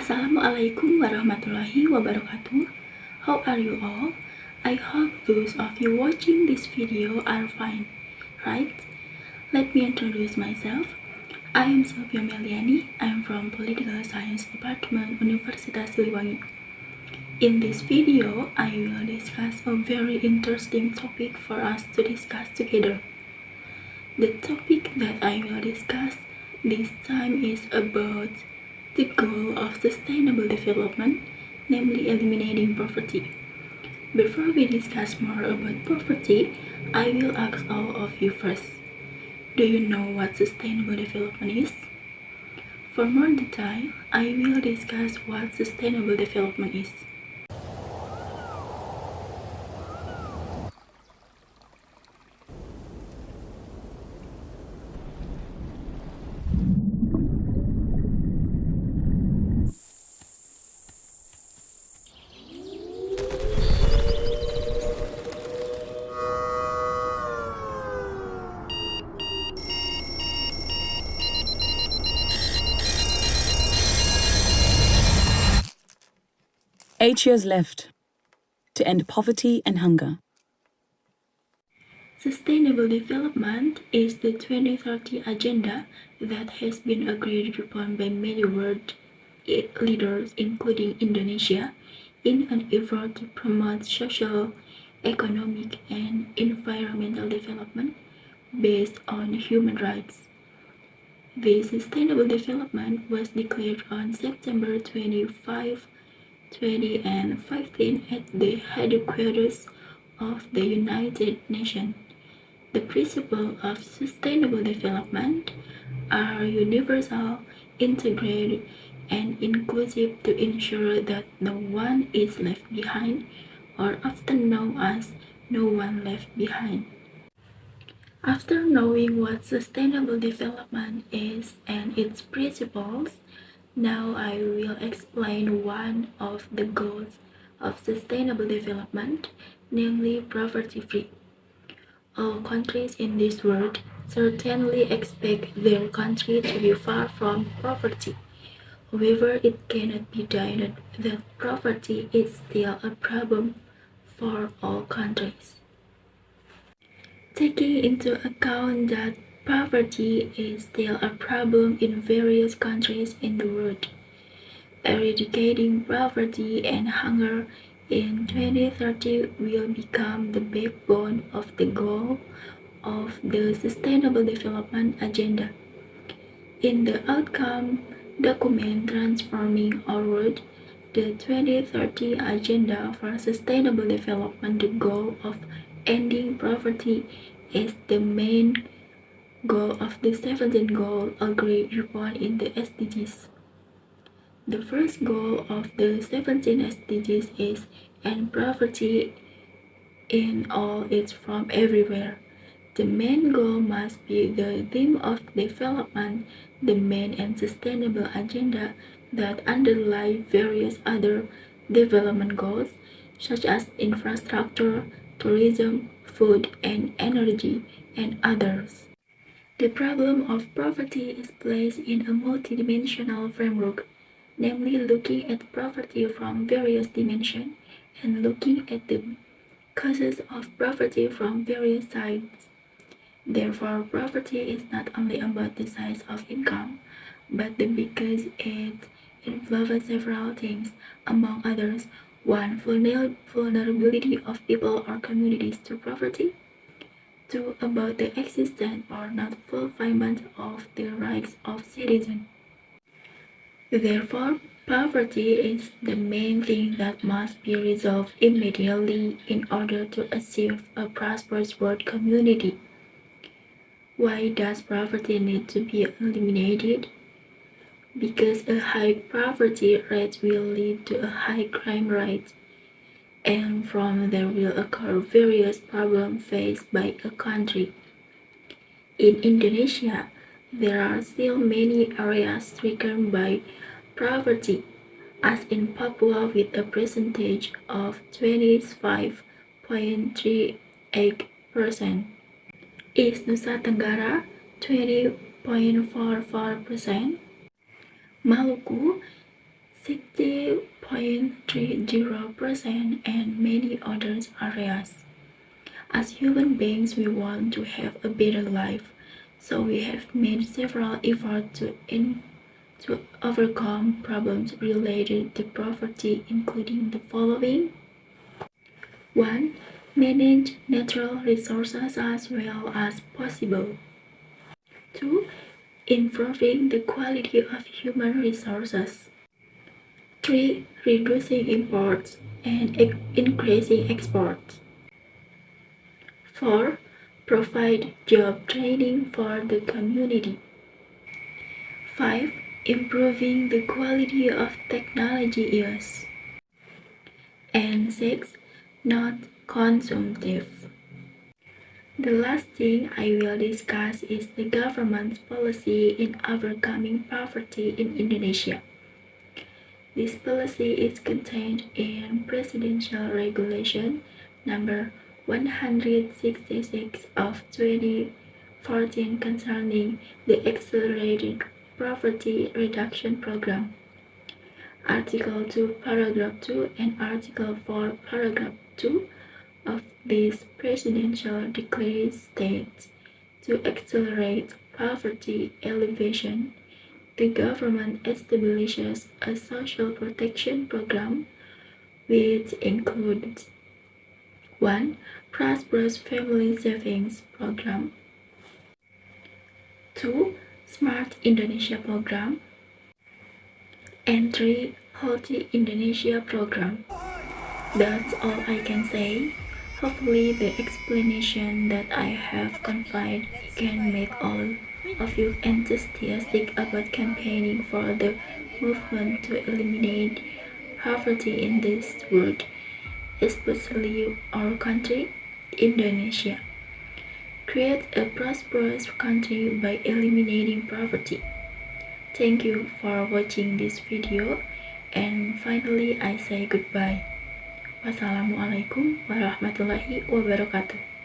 Assalamualaikum warahmatullahi wabarakatuh. How are you all? I hope those of you watching this video are fine, right? Let me introduce myself. I am Sofia Meliani. I am from Political Science Department, Universitas Siliwangi. In this video, I will discuss a very interesting topic for us to discuss together. The topic that I will discuss this time is about the goal of sustainable development, namely eliminating poverty. Before we discuss more about poverty, I will ask all of you first. Do you know what sustainable development is? For more detail, I will discuss what sustainable development is. Eight years left to end poverty and hunger. Sustainable development is the 2030 agenda that has been agreed upon by many world leaders, including Indonesia, in an effort to promote social, economic, and environmental development based on human rights. The Sustainable Development was declared on September 25, 2015 at the headquarters of the United Nations. The principles of sustainable development are universal, integrated, and inclusive to ensure that no one is left behind, or often known as no one left behind. After knowing what sustainable development is and its principles, now I will explain one of the goals of sustainable development, namely poverty-free. All countries in this world certainly expect their country to be far from poverty. However, it cannot be denied that poverty is still a problem for all countries. Taking into account that poverty is still a problem in various countries in the world, eradicating poverty and hunger in 2030 will become the backbone of the goal of the Sustainable Development Agenda. In the outcome document Transforming Our World, the 2030 Agenda for Sustainable Development, the goal of ending poverty is the main goal of the 17 goals agreed upon in the SDGs. The first goal of the 17 SDGs is end poverty in all its forms everywhere. The main goal must be the theme of development, the main and sustainable agenda that underlie various other development goals, such as infrastructure, tourism, food and energy, and others. The problem of poverty is placed in a multidimensional framework, namely looking at poverty from various dimensions and looking at the causes of poverty from various sides. Therefore, poverty is not only about the size of income, but because it influences several things, among others, one, vulnerability of people or communities to poverty. Two, about the existence or not fulfillment of the rights of citizens. Therefore, poverty is the main thing that must be resolved immediately in order to achieve a prosperous world community. Why does poverty need to be eliminated? Because a high poverty rate will lead to a high crime rate, and from there will occur various problems faced by a country. In Indonesia, there are still many areas stricken by poverty, as in Papua with a percentage of 25.38%. East Nusa Tenggara 20.44%, Maluku 60.30%, and many other areas. As human beings, we want to have a better life, so we have made several efforts to overcome problems related to poverty, including the following. 1. Manage natural resources as well as possible. 2. Improving the quality of human resources. 3. Reducing imports and increasing exports. 4. Provide job training for the community. 5. Improving the quality of technology use. And 6. Not consumptive. The last thing I will discuss is the government's policy in overcoming poverty in Indonesia. This policy is contained in Presidential Regulation number 166 of 2014 concerning the Accelerated Poverty Reduction Program. Article 2, Paragraph 2 and Article 4, Paragraph 2 of this presidential decree states, to accelerate poverty alleviation, the government establishes a social protection program which includes 1. Prosperous Family Savings Program. 2. Smart Indonesia Program. And 3. Healthy Indonesia Program. That's all I can say. Hopefully the explanation that I have conveyed can make all of you enthusiastic about campaigning for the movement to eliminate poverty in this world, especially our country, Indonesia. Create a prosperous country by eliminating poverty. Thank you for watching this video, and finally I say goodbye. Wassalamualaikum warahmatullahi wabarakatuh.